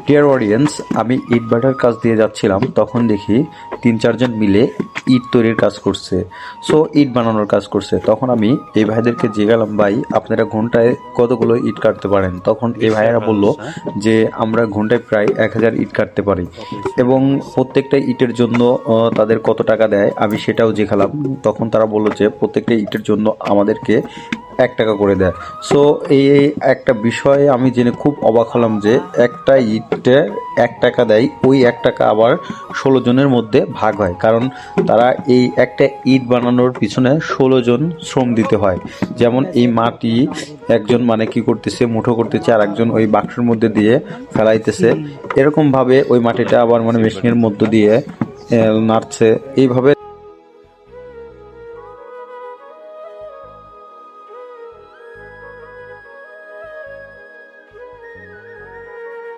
Dear audience, আমি ইট ভাটার কাজ দিয়ে যাচ্ছিলাম, তখন দেখি 3-4 জন মিলে ইট তৈরির কাজ করছে। সো ইট বানানোর কাজ করছে। তখন আমি এই ভাইদেরকে জিজ্ঞালাম, ভাই আপনারা ঘন্টায় কতগুলো ইট কাটতে পারেন? তখন এই ভাইয়েরা বলল যে আমরা ঘন্টায় প্রায় 1000 ইট কাটতে পারি, এবং প্রত্যেকটা ইটের জন্য তাদের কত টাকা দেয় আমি সেটাও জিজ্ঞালাম। তখন তারা বলল যে প্রত্যেকটা ইটের জন্য আমাদেরকে 1 টাকা করে দেয়। সো এই একটা বিষয়ে আমি জেনে খুব অবাক হলাম যে একটা ইটে 1 টাকা দেয়, ওই 1 টাকা আবার 16 জনের মধ্যে ভাগ হয়, কারণ তারা এই একটা ইট বানানোর পিছনে 16 জন শ্রম দিতে হয়। যেমন এই মাটি একজন মানে কি করতেছে, মুঠো করতেছে, আর একজন ওই বাক্সের মধ্যে দিয়ে ফেলাইতেছে, এরকম ভাবে ওই মাটিটা আবার মানে মেশিনের মধ্য দিয়ে নাড়ছে। এইভাবে